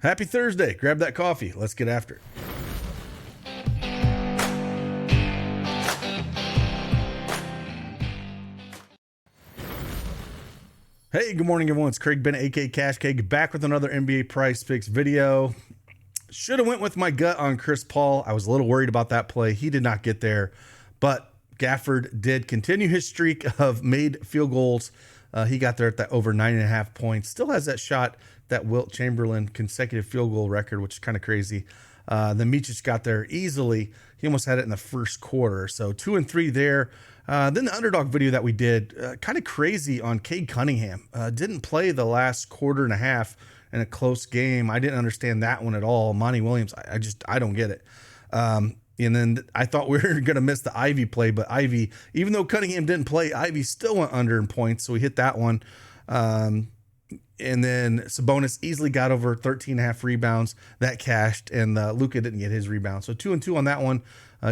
Happy Thursday. Grab that coffee. Let's get after it. Hey, good morning, everyone. It's Craig Bennett, aka CashKeg, back with another NBA PrizePicks video. Should have went with my gut on Chris Paul. I was a little worried about that play. He did not get there, but Gafford did continue his streak of made field goals. He got there at that over 9.5 points. Still has that shot, that Wilt Chamberlain consecutive field goal record, which is kind of crazy. Then Micic got there easily. He almost had it in the first quarter. So 2 and 3 there. Then the Underdog video that we did, kind of crazy on Cade Cunningham. Didn't play the last quarter and a half in a close game. I didn't understand that one at all. Monty Williams, I don't get it. And then I thought we were going to miss the Ivy play, but Ivy, even though Cunningham didn't play, Ivy still went under in points, so we hit that one. And then Sabonis easily got over 13.5 rebounds. That cashed, and Luka didn't get his rebound. So 2 and 2 on that one,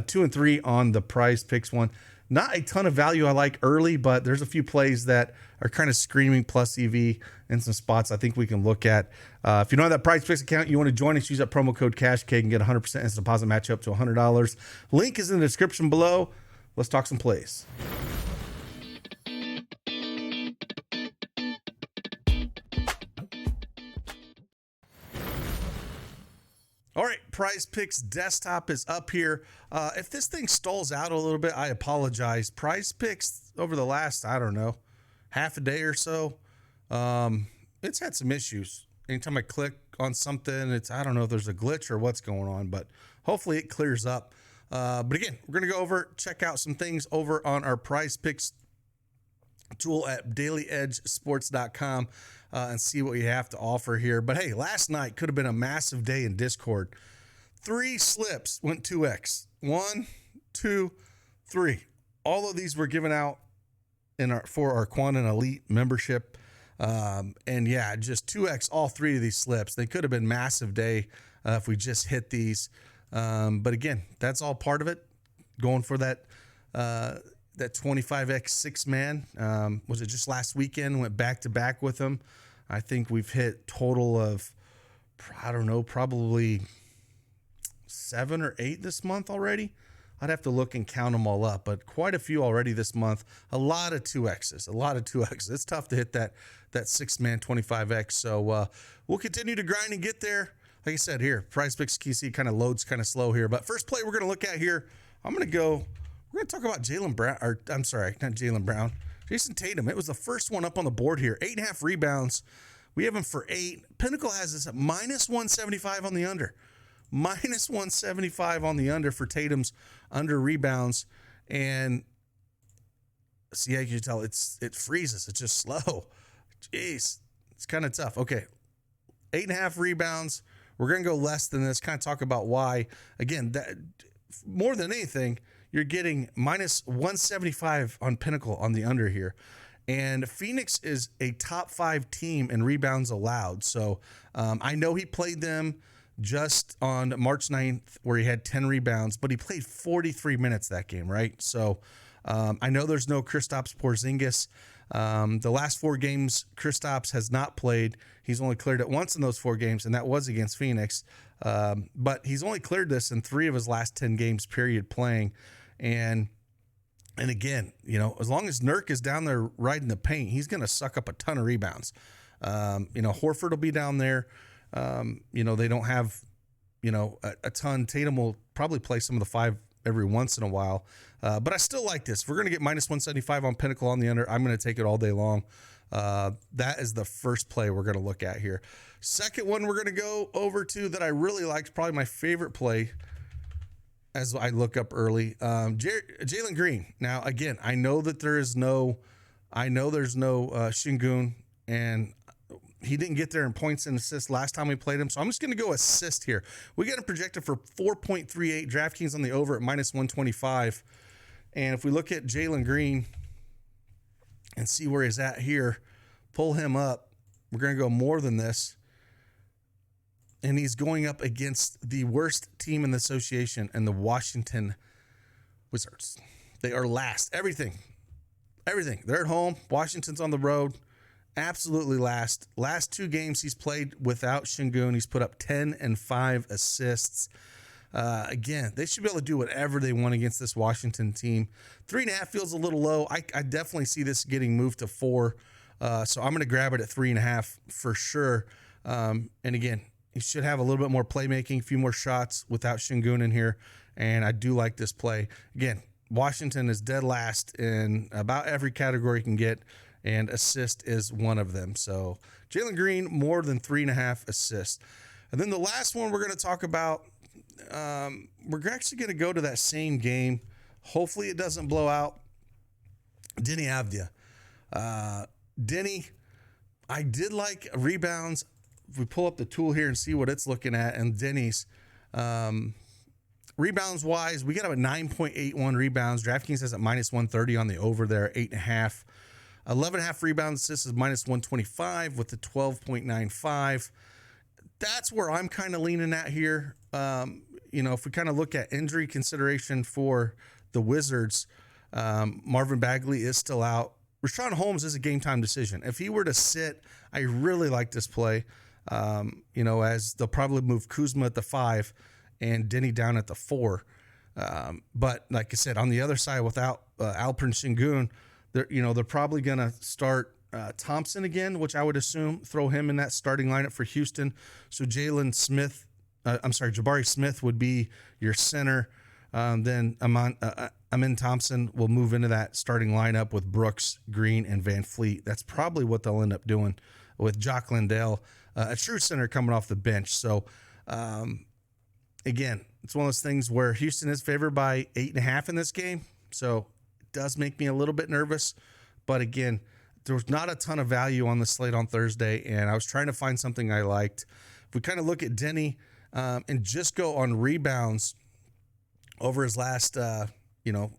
2 and 3 on the PrizePicks one. Not a ton of value I like early, but there's a few plays that are kind of screaming plus EV and some spots I think we can look at. If you don't have that PrizePicks account, you want to join us, use that promo code CashKeg and get 100% instant deposit match up to $100. Link is in the description below. Let's talk some plays. All right, PrizePicks desktop is up here. If this thing stalls out a little bit, I apologize. PrizePicks over the last, I don't know, half a day or so, it's had some issues. Anytime I click on something, I don't know if there's a glitch or what's going on, but hopefully it clears up. But again, we're going to go over, check out some things over on our PrizePicks tool at dailyedgesports.com and see what you have to offer here. But hey, last night could have been a massive day in Discord. 3 slips went 2x. 1, 2, 3. All of these were given out for our Quantum Elite membership. And yeah, just 2x all 3 of these slips. They could have been massive day if we just hit these. But again, that's all part of it. Going for that 25x 6-man. Was it just last weekend? Went back to back with them. I think we've hit total of, I don't know, probably 7 or 8 this month already. I'd have to look and count them all up, but quite a few already this month. A lot of 2x's, a lot of 2x's. It's tough to hit that 6-man 25x. So we'll continue to grind and get there. Like I said here, PrizePicks KC kind of loads kind of slow here. But first play we're going to look at here, we're going to talk about Jaylen Brown, or I'm sorry, not Jaylen Brown, Jason Tatum. It was the first one up on the board here. 8.5 rebounds. We have him for 8. Pinnacle has this at minus 175 on the under. Minus 175 on the under for Tatum's under rebounds. And see, I can tell it freezes. It's just slow. Jeez, it's kind of tough. Okay, 8.5 rebounds. We're going to go less than this, kind of talk about why. Again, that more than anything, you're getting minus 175 on Pinnacle on the under here. And Phoenix is a top 5 team in rebounds allowed. So I know he played them just on March 9th where he had 10 rebounds, but he played 43 minutes that game, right? So I know there's no Kristaps Porzingis. The last 4 games Kristaps has not played. He's only cleared it once in those 4 games, and that was against Phoenix. But he's only cleared this in 3 of his last 10 games, period, playing. And again, you know, as long as Nurk is down there riding the paint, he's going to suck up a ton of rebounds. You know, Horford will be down there. You know, they don't have, you know, a ton. Tatum will probably play some of the 5 every once in a while. But I still like this. If we're going to get minus 175 on Pinnacle on the under, I'm going to take it all day long. That is the first play we're going to look at here. Second one we're going to go over to that I really liked, probably my favorite play as I look up early. Jalen Green. Now, again, I know there's no Şengün, and he didn't get there in points and assists last time we played him. So I'm just going to go assist here. We got him projected for 4.38. DraftKings on the over at minus 125. And if we look at Jalen Green and see where he's at here, pull him up, we're going to go more than this. And he's going up against the worst team in the association and the Washington Wizards. They are last. Everything. They're at home. Washington's on the road. absolutely last 2 games he's played without Şengün. He's put up 10 and 5 assists. Again, they should be able to do whatever they want against this Washington team. 3.5 feels a little low. I definitely see this getting moved to 4. So I'm going to grab it at 3.5 for sure. And again, he should have a little bit more playmaking, a few more shots without Şengün in here. And I do like this play. Again, Washington is dead last in about every category you can get, and assist is one of them. So Jalen Green, more than 3.5 assists. And then the last one we're going to talk about, we're actually going to go to that same game. Hopefully it doesn't blow out. Denny Avdija. Denny, I did like rebounds. If we pull up the tool here and see what it's looking at, and Denny's rebounds wise, we got him at 9.81 rebounds. DraftKings has at -130 on the over there, 8.5. 11.5 rebounds. Assists is -125 with the 12.95. That's where I'm kind of leaning at here. If we kind of look at injury consideration for the Wizards, Marvin Bagley is still out. Richaun Holmes is a game time decision. If he were to sit, I really like this play. As they'll probably move Kuzma at the 5 and Denny down at the 4. But like I said, on the other side without Alperen Şengün, they're probably going to start Thompson again, which I would assume throw him in that starting lineup for Houston. So Jabari Smith would be your center. Then Amin Thompson will move into that starting lineup with Brooks, Green, and Van Fleet. That's probably what they'll end up doing with Jock Landale, a true center coming off the bench. So, again, it's one of those things where Houston is favored by 8.5 in this game. So it does make me a little bit nervous. But again, there was not a ton of value on the slate on Thursday, and I was trying to find something I liked. If we kind of look at Denny and just go on rebounds over his last,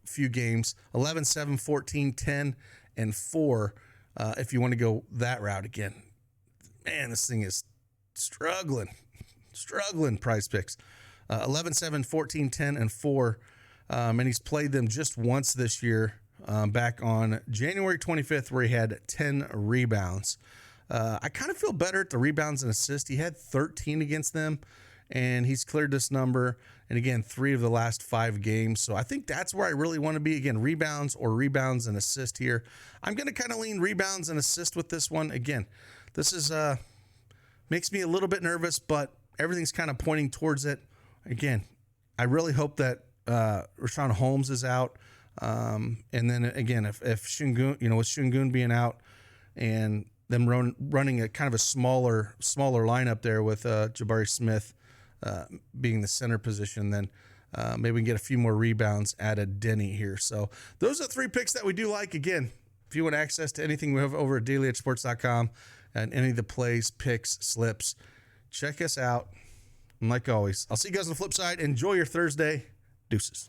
few games, 11, 7, 14, 10, and 4, if you want to go that route again. Man, this thing is struggling, PrizePicks. 11, 7, 14, 10, and 4, and he's played them just once this year, back on January 25th, where he had 10 rebounds. I kind of feel better at the rebounds and assists. He had 13 against them, and he's cleared this number. And again, 3 of the last 5 games. So I think that's where I really want to be. Again, rebounds and assist here. I'm going to kind of lean rebounds and assist with this one. Again, this is makes me a little bit nervous, but everything's kind of pointing towards it. Again, I really hope that Richaun Holmes is out. And then again, if Şengün, with Şengün being out and them running a kind of a smaller lineup there with Jabari Smith being the center position, then maybe we can get a few more rebounds added Denny here. So those are 3 picks that we do like. Again, if you want access to anything we have over at dailyedgesports.com and any of the plays, picks, slips, check us out. And like always, I'll see you guys on the flip side. Enjoy your Thursday. Deuces.